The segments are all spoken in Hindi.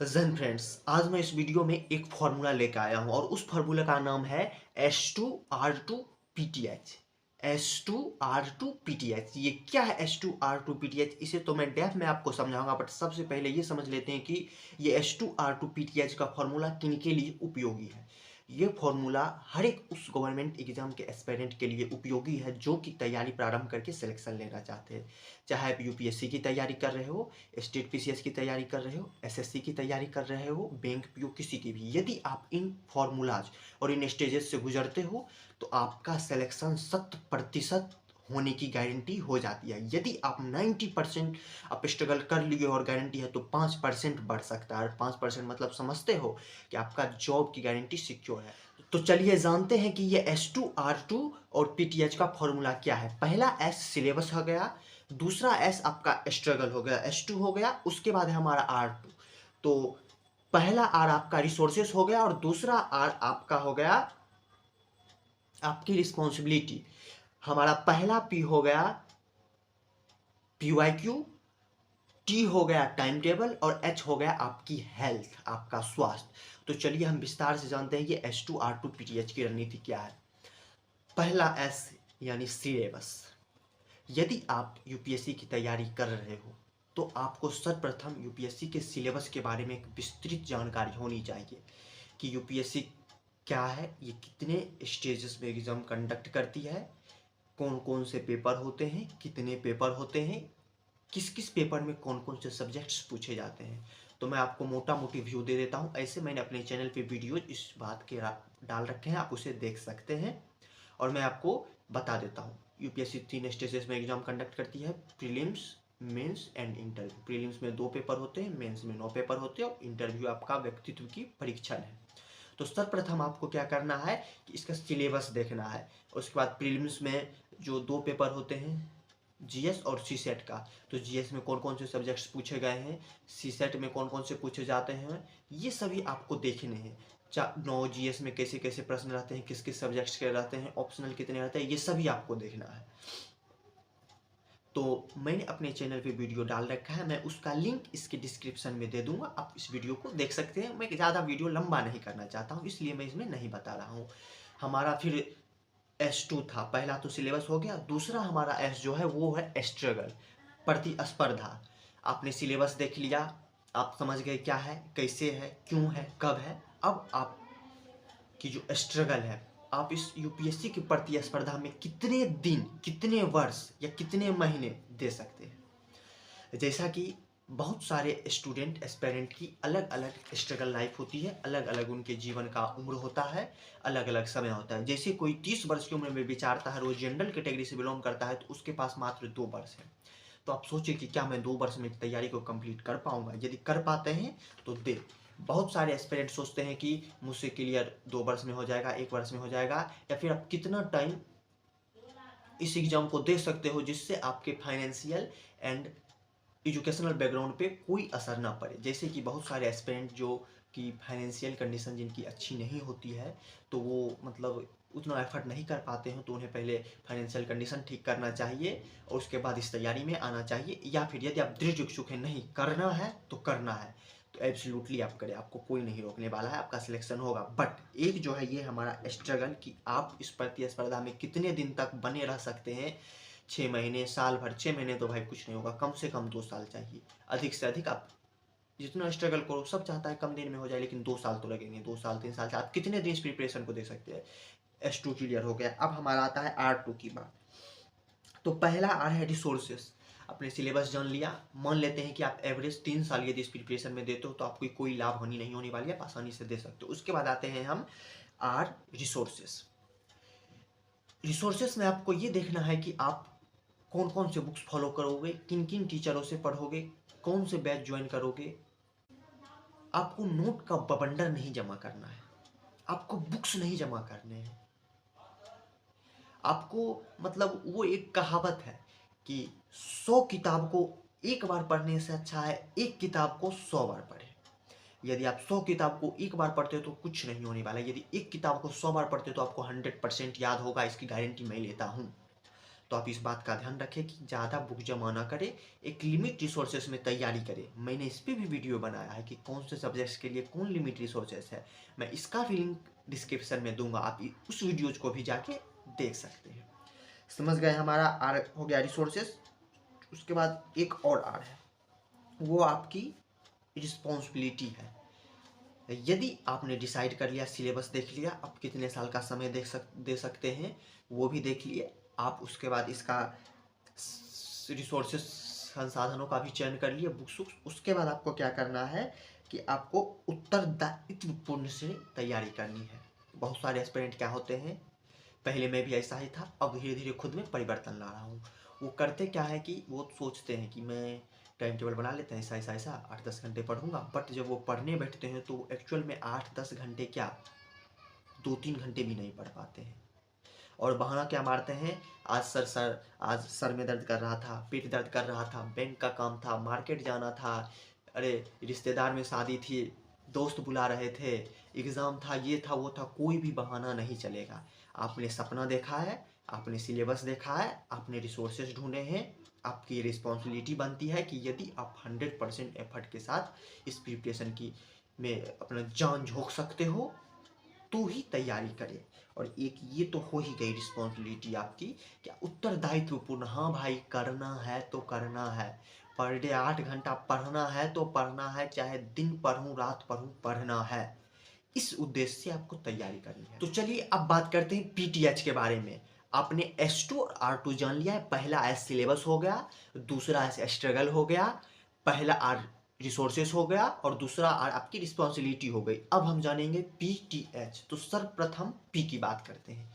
जन फ्रेंड्स, आज मैं इस वीडियो में एक फॉर्मूला लेकर आया हूं और उस फॉर्मूला का नाम है H2R2PTH। H2R2PTH, ये क्या है H2R2PTH? इसे तो मैं डेफ में आपको समझाऊंगा, बट सबसे पहले ये समझ लेते हैं कि ये H2R2PTH का फॉर्मूला किन के लिए उपयोगी है। ये फॉर्मूला हर एक उस गवर्नमेंट एग्जाम के एस्पिरेंट के लिए उपयोगी है जो कि तैयारी प्रारंभ करके सिलेक्शन लेना चाहते हैं। चाहे आप यूपीएससी की तैयारी कर रहे हो, स्टेट पीसीएस की तैयारी कर रहे हो, एसएससी की तैयारी कर रहे हो, बैंक पीओ किसी की भी, यदि आप इन फॉर्मूलाज और इन स्टेजेस से गुजरते हो तो आपका सिलेक्शन 100% होने की गारंटी हो जाती है। यदि आप 90% आप स्ट्रगल कर लिए और गारंटी है तो 5% बढ़ सकता है। और 5% मतलब समझते हो कि आपका जॉब की गारंटी सिक्योर है। तो चलिए जानते हैं कि ये H2R2 और PTH का फॉर्मूला क्या है। पहला S सिलेबस हो गया, दूसरा एस आपका स्ट्रगल हो गया, S2 हो गया, उसके बाद है हमारा R2। तो पहला R आपका रिसोर्सेस हो गया और दूसरा R आपका हो गया आपकी रिस्पॉन्सिबिलिटी। हमारा पहला P हो गया PYQ, T हो गया टाइम टेबल और H हो गया आपकी हेल्थ, आपका स्वास्थ्य। तो चलिए हम विस्तार से जानते हैं ये H2R2PTH की रणनीति क्या है। पहला S यानी सिलेबस। यदि आप यूपीएससी की तैयारी कर रहे हो तो आपको सर्वप्रथम यूपीएससी के सिलेबस के बारे में एक विस्तृत जानकारी होनी चाहिए कि यूपीएससी क्या है, ये कितने स्टेजेस में एग्जाम कंडक्ट करती है, कौन कौन से पेपर होते हैं, कितने पेपर होते हैं, किस किस पेपर में कौन कौन से सब्जेक्ट्स पूछे जाते हैं। तो मैं आपको मोटा मोटी व्यू दे देता हूँ। ऐसे मैंने अपने चैनल पे वीडियो इस बात के डाल रखे हैं, आप उसे देख सकते हैं और मैं आपको बता देता हूँ। यूपीएससी 3 स्टेजेस में एग्जाम कंडक्ट करती है, prelims, mains and interview. Prelims में 2 पेपर होते हैं, मेंस में 9 पेपर होते हैं और इंटरव्यू आपका व्यक्तित्व की परीक्षण है। तो सर्वप्रथम आपको क्या करना है कि इसका सिलेबस देखना है। उसके बाद प्रीलिम्स में जो 2 पेपर होते हैं, जीएस और सीसेट का, तो जीएस में कौन कौन से सब्जेक्ट्स पूछे गए हैं, सीसेट में कौन कौन से पूछे जाते हैं, ये सभी आपको देखने हैं। 9 जीएस में कैसे कैसे प्रश्न रहते हैं, किस किस सब्जेक्ट्स के रहते हैं, ऑप्शनल कितने रहते हैं, ये सभी आपको देखना है। तो मैंने अपने चैनल पे वीडियो डाल रखा है, मैं उसका लिंक इसके डिस्क्रिप्शन में दे दूंगा, आप इस वीडियो को देख सकते हैं। मैं ज़्यादा वीडियो लंबा नहीं करना चाहता हूँ, इसलिए मैं इसमें नहीं बता रहा हूँ। हमारा फिर S2 था, पहला तो सिलेबस हो गया। दूसरा हमारा S जो है वो है स्ट्रगल, प्रतिस्पर्धा। आपने सिलेबस देख लिया, आप समझ गए क्या है, कैसे है, क्यों है, कब है। अब आपकी जो स्ट्रगल है, आप इस यूपीएससी की प्रतिस्पर्धा में कितने दिन, कितने वर्ष या कितने महीने दे सकते हैं। जैसा कि बहुत सारे स्टूडेंट एस्पेरेंट की अलग अलग स्ट्रगल लाइफ होती है, अलग अलग उनके जीवन का उम्र होता है, अलग अलग समय होता है। जैसे कोई 30 वर्ष की उम्र में विचारता है, वो जनरल कैटेगरी से बिलोंग करता है, तो उसके पास मात्र 2 वर्ष है। तो आप सोचिए कि क्या मैं 2 वर्ष में तैयारी को कंप्लीट कर पाऊंगा। यदि कर पाते हैं तो दे। बहुत सारे एस्पिरेंट सोचते हैं कि मुझसे क्लियर 2 वर्ष में हो जाएगा, 1 वर्ष में हो जाएगा, या फिर आप कितना टाइम इस एग्जाम को दे सकते हो जिससे आपके फाइनेंशियल एंड एजुकेशनल बैकग्राउंड पे कोई असर ना पड़े। जैसे कि बहुत सारे एस्पिरेंट जो कि फाइनेंशियल कंडीशन जिनकी अच्छी नहीं होती है, तो वो मतलब उतना एफर्ट नहीं कर पाते हैं, तो उन्हें पहले फाइनेंशियल कंडीशन ठीक करना चाहिए और उसके बाद इस तैयारी में आना चाहिए। या फिर यदि आप दृढ़ इच्छुक हैं, नहीं करना है तो करना है, तो एब्सोल्युटली आप करें, आपको कोई नहीं रोकने वाला है, आपका सिलेक्शन होगा। बट एक जो है ये हमारा स्ट्रगल कि आप इस प्रतिस्पर्धा में कितने दिन तक बने रह सकते हैं। 6 महीने, साल भर। 6 महीने तो भाई कुछ नहीं होगा, कम से कम 2 साल चाहिए। अधिक से अधिक आप जितना स्ट्रगल करो, सब चाहता है कम दिन में हो जाए, लेकिन 2 साल तो लगेंगे। 2 साल 3 साल से आप कितने दिन इस प्रिपरेशन को दे सकते हैं। S2 क्लियर हो गया। अब हमारा आता है R2 की बात। तो पहला R है रिसोर्सेस। अपने सिलेबस जान लिया, मान लेते हैं कि आप एवरेज 3 साल यदि इस प्रिपरेशन में देते हो तो आपको कोई लाभ हानि नहीं होने वाली है, आप आसानी से दे सकते हो। उसके बाद आते हैं हम R रिसोर्सेस। रिसोर्सेस में आपको ये देखना है कि आप कौन कौन से बुक्स फॉलो करोगे, किन किन टीचरों से पढ़ोगे, कौन से बैच ज्वाइन करोगे। आपको नोट का बवंडर नहीं जमा करना है, आपको बुक्स नहीं जमा करने हैं। आपको मतलब वो एक कहावत है कि 100 किताब को एक बार पढ़ने से अच्छा है एक किताब को 100 बार पढ़े। यदि आप 100 किताब को एक बार पढ़ते हो तो कुछ नहीं होने वाला। यदि एक किताब को 100 बार पढ़ते हो तो आपको 100% याद होगा, इसकी गारंटी मैं लेता हूँ। तो आप इस बात का ध्यान रखें कि ज़्यादा बुक जमा ना करें, एक लिमिट रिसोर्सेज में तैयारी करें। मैंने इस पर भी वीडियो बनाया है कि कौन से सब्जेक्ट्स के लिए कौन लिमिट रिसोर्सेज है, मैं इसका भी लिंक डिस्क्रिप्शन में दूंगा, आप उस वीडियोज को भी जाके देख सकते हैं। समझ गए, हमारा आर हो गया रिसोर्सेज। उसके बाद एक और आर है, वो आपकी रिस्पॉन्सिबिलिटी है। यदि आपने डिसाइड कर लिया, सिलेबस देख लिया, आप कितने साल का समय दे सकते हैं वो भी देख लिए, आप उसके बाद इसका रिसोर्सेज संसाधनों का भी चयन कर लिए, बुक्स, उसके बाद आपको क्या करना है कि आपको उत्तरदायित्वपूर्ण से तैयारी करनी है। बहुत सारे एस्पिरेंट क्या होते हैं, पहले मैं भी ऐसा ही था, अब धीरे धीरे खुद में परिवर्तन ला रहा हूँ। वो करते क्या है कि वो सोचते हैं कि मैं टाइम टेबल बना लेते हैं, ऐसा ऐसा ऐसा 8-10 घंटे पढ़ूंगा, बट जब वो पढ़ने बैठते हैं तो एक्चुअल में 8-10 घंटे क्या 2-3 घंटे भी नहीं पढ़ पाते हैं। और बहाना क्या मारते हैं, आज सर में दर्द कर रहा था, पेट दर्द कर रहा था, बैंक का काम था, मार्केट जाना था, अरे रिश्तेदार में शादी थी, दोस्त बुला रहे थे, एग्ज़ाम था, ये था वो था, कोई भी बहाना नहीं चलेगा। आपने सपना देखा है, आपने सिलेबस देखा है, आपने रिसोर्सेज ढूंढे हैं, आपकी रिस्पॉन्सिबिलिटी बनती है कि यदि आप 100% एफर्ट के साथ इस प्रिपरेशन की में अपना जान झोंक सकते हो तो ही तैयारी करें। और एक ये तो हो ही गई रिस्पॉन्सिबिलिटी आपकी, क्या उत्तरदायित्वपूर्ण, हाँ भाई करना है तो करना है, पर डे 8 घंटा पढ़ना है तो पढ़ना है, चाहे दिन पढ़ूं रात पढ़ूं, पढ़ना है। इस उद्देश्य से आपको तैयारी करनी है। तो चलिए अब बात करते हैं पीटीएच के बारे में। आपने S2 और R2 जान लिया है, पहला एस सिलेबस हो गया, दूसरा एस स्ट्रगल हो गया, पहला आर रिसोर्सेस हो गया और दूसरा आर आपकी रिस्पॉन्सिबिलिटी हो गई। अब हम जानेंगे पीटीएच। तो सर्वप्रथम पी की बात करते हैं।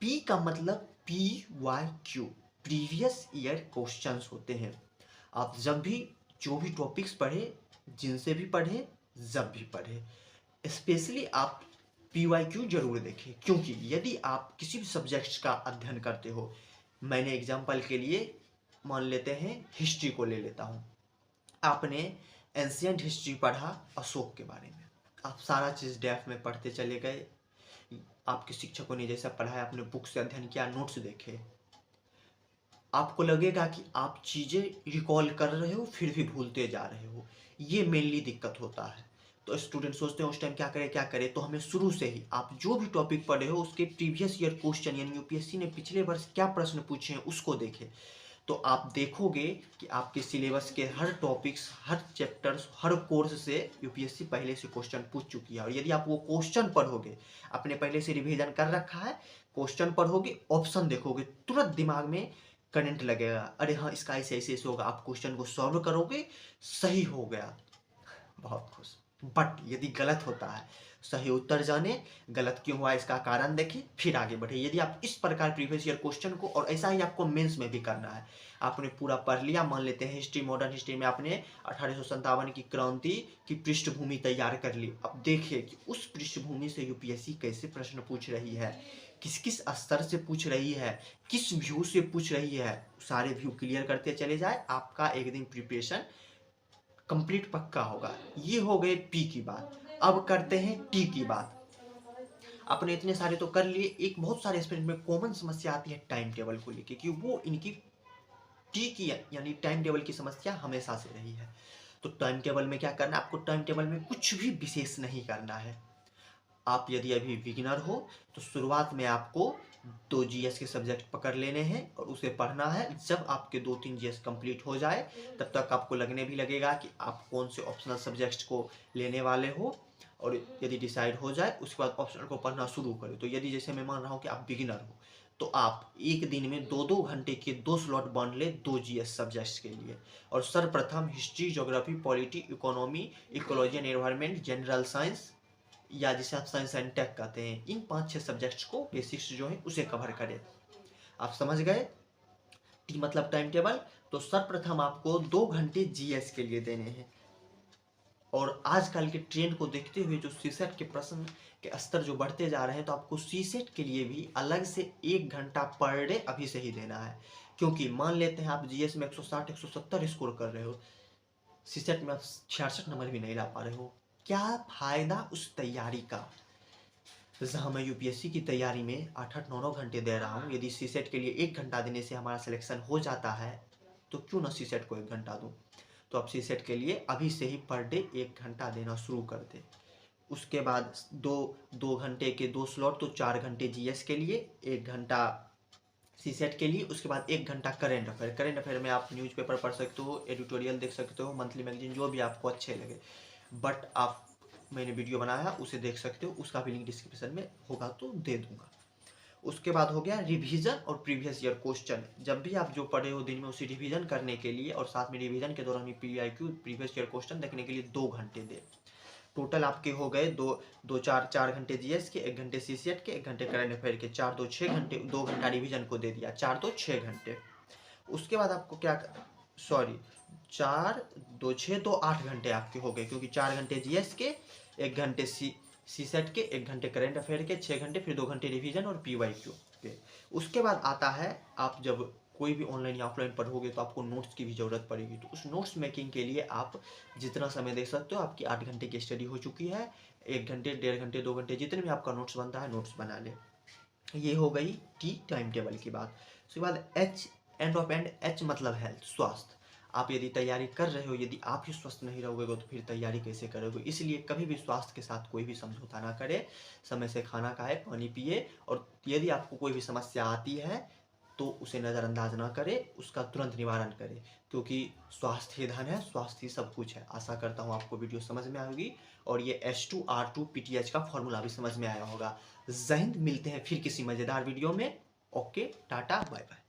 पी का मतलब PYQ, प्रीवियस ईयर क्वेश्चंस होते हैं। आप जब भी जो भी टॉपिक्स पढ़े, जिनसे भी पढ़े, जब भी पढ़े, स्पेशली आप PYQ जरूर देखें, क्योंकि यदि आप किसी भी सब्जेक्ट्स का अध्ययन करते हो, मैंने एग्जाम्पल के लिए मान लेते हैं हिस्ट्री को ले लेता हूँ, आपने एंशियंट हिस्ट्री पढ़ा अशोक के बारे में, आप सारा चीज़ डेप्थ में पढ़ते चले गए, आपके शिक्षकों ने जैसा पढ़ाया, आपने बुक से अध्ययन किया, नोट्स देखे, आपको लगेगा कि आप चीज़ें रिकॉल कर रहे हो फिर भी भूलते जा रहे हो। ये मेनली दिक्कत होता है। तो स्टूडेंट सोचते हैं उस टाइम क्या करें, तो हमें शुरू से ही आप जो भी टॉपिक पढ़े हो उसके प्रीवियस ईयर क्वेश्चन, यानी यूपीएससी ने पिछले वर्ष क्या प्रश्न पूछे हैं उसको देखें। तो आप देखोगे कि आपके सिलेबस के हर टॉपिक्स, हर चैप्टर्स, हर कोर्स से यूपीएससी पहले से क्वेश्चन पूछ चुकी है। और यदि आप वो क्वेश्चन पढ़ोगे, आपने पहले से रिवीजन कर रखा है, क्वेश्चन पढ़ोगे, ऑप्शन देखोगे, तुरंत दिमाग में करंट लगेगा, अरे हाँ इसका ऐसे ऐसे ऐसे होगा, आप क्वेश्चन को सॉल्व करोगे, सही हो गया, बहुत खुश। बट यदि गलत होता है, सही उत्तर जाने, गलत क्यों हुआ इसका कारण देखें, फिर आगे बढ़े। यदि आप इस प्रकार प्रीवियस ईयर क्वेश्चन को, और ऐसा ही आपको मेंस में भी करना है, आपने पूरा पढ़ लिया, मान लेते हैं हिस्ट्री, मॉडर्न हिस्ट्री में आपने 1857 की क्रांति की पृष्ठभूमि तैयार कर ली। अब देखिए कि उस पृष्ठभूमि से यूपीएससी कैसे प्रश्न पूछ रही है, किस किस स्तर से पूछ रही है, किस व्यू से पूछ रही है, सारे व्यू क्लियर करते चले जाए, आपका एक दिन प्रिपरेशन कंप्लीट पक्का होगा। ये हो गए पी की बात। अब करते हैं टी की बात। आपने इतने सारे तो कर लिए, एक बहुत सारे एस्पिरेंट में कॉमन समस्या आती है टाइम टेबल को लेके, कि वो इनकी टी की यानी टाइम टेबल की समस्या हमेशा से रही है। तो टाइम टेबल में क्या करना है, आपको टाइम टेबल में कुछ भी विशेष नहीं करना है। आप यदि अभी बिगिनर हो तो शुरुआत में आपको 2 जीएस के सब्जेक्ट पकड़ लेने हैं और उसे पढ़ना है। जब आपके 2-3 जीएस कंप्लीट हो जाए तब तक आपको लगने भी लगेगा कि आप कौन से ऑप्शनल सब्जेक्ट्स को लेने वाले हो, और यदि डिसाइड हो जाए उसके बाद ऑप्शनल को पढ़ना शुरू करें। तो यदि जैसे मैं मान रहा हूँ कि आप बिगिनर हो, तो आप एक दिन में 2-2 घंटे के 2 स्लॉट बांध ले 2 जीएस सब्जेक्ट्स के लिए, और सर्वप्रथम history, geography, polity, economy, ecology and environment, general science, या जिसे आप साइंस एंड टेक कहते हैं, इन 5-6 सब्जेक्ट्स को बेसिक्स जो है उसे कवर करें। आप समझ गए, टी मतलब टाइम टेबल। तो सर्वप्रथम आपको 2 घंटे जीएस के लिए देने हैं, और आजकल के ट्रेंड को देखते हुए जो सीसेट के प्रश्न के स्तर जो बढ़ते जा रहे हैं, तो आपको सीसेट के लिए भी अलग से 1 घंटा पर डे अभी से ही देना है। क्योंकि मान लेते हैं आप जीएस में 160-170 स्कोर कर रहे हो, सीसेट में आप 66 नंबर भी नहीं ला पा रहे हो, क्या फायदा उस तैयारी का। जहाँ मैं यूपीएससी की तैयारी में 8-8 9-9 घंटे दे रहा हूँ, यदि सीसेट के लिए 1 घंटा देने से हमारा सिलेक्शन हो जाता है तो क्यों ना सीसेट को 1 घंटा दूँ। तो आप सीसेट के लिए अभी से ही पर डे 1 घंटा देना शुरू कर दें। उसके बाद 2 घंटे के 2 स्लॉट, तो 4 घंटे जीएस के लिए, 1 घंटा सीसेट के लिए। उसके बाद 1 घंटा करेंट अफेयर। करेंट अफेयर में आप न्यूज़पेपर पढ़ सकते हो, एडिटोरियल देख सकते हो, मंथली मैगजीन, जो भी आपको अच्छे लगे। बट आप, मैंने वीडियो बनाया उसे देख सकते हो, उसका भी लिंक डिस्क्रिप्शन में होगा तो दे दूंगा। उसके बाद हो गया रिवीजन और प्रीवियस ईयर क्वेश्चन। जब भी आप जो पढ़े हो दिन में उसे रिवीजन करने के लिए और साथ में रिवीजन के दौरान भी पीआईक्यू प्रीवियस ईयर क्वेश्चन देखने के लिए 2 घंटे दे। टोटल आपके हो गए दो 4 घंटे जीएस के, 1 घंटे सीसीएट के, 1 घंटे करंट अफेयर के, 4 2 6 घंटे, 2 घंटा रिवीजन को दे दिया, 4 2 6 घंटे। उसके बाद आपको क्या, सॉरी 4 2 6 2 8 घंटे आपके हो गए, क्योंकि 4 घंटे जीएस के, 1 घंटे सीसेट के, 1 घंटे करंट अफेयर के, 6 घंटे, फिर 2 घंटे रिवीजन और पीवाईक्यू के। उसके बाद आता है, आप जब कोई भी ऑनलाइन या ऑफलाइन पढ़ोगे तो आपको नोट्स की भी ज़रूरत पड़ेगी। तो उस नोट्स मेकिंग के लिए आप जितना समय दे सकते हो, आपकी 8 घंटे की स्टडी हो चुकी है, 1 घंटे 1.5 घंटे 2 घंटे जितने भी आपका नोट्स बनता है नोट्स बना ले। ये हो गई टी टाइम टेबल की बात। उसके बाद H, end of and, H मतलब हेल्थ, स्वास्थ्य। आप यदि तैयारी कर रहे हो, यदि आप ही स्वस्थ नहीं रहोगे तो फिर तैयारी कैसे करोगे। इसलिए कभी भी स्वास्थ्य के साथ कोई भी समझौता ना करें, समय से खाना खाए, पानी पिए, और यदि आपको कोई भी समस्या आती है तो उसे नज़रअंदाज ना करें, उसका तुरंत निवारण करें, क्योंकि स्वास्थ्य ही धन है, स्वास्थ्य ही सब कुछ है। आशा करता हूँ आपको वीडियो समझ में आएगी और ये H2R2 PTH का फॉर्मूला भी समझ में आया होगा। जय हिंद, मिलते हैं फिर किसी मज़ेदार वीडियो में। Okay, tata, bye bye.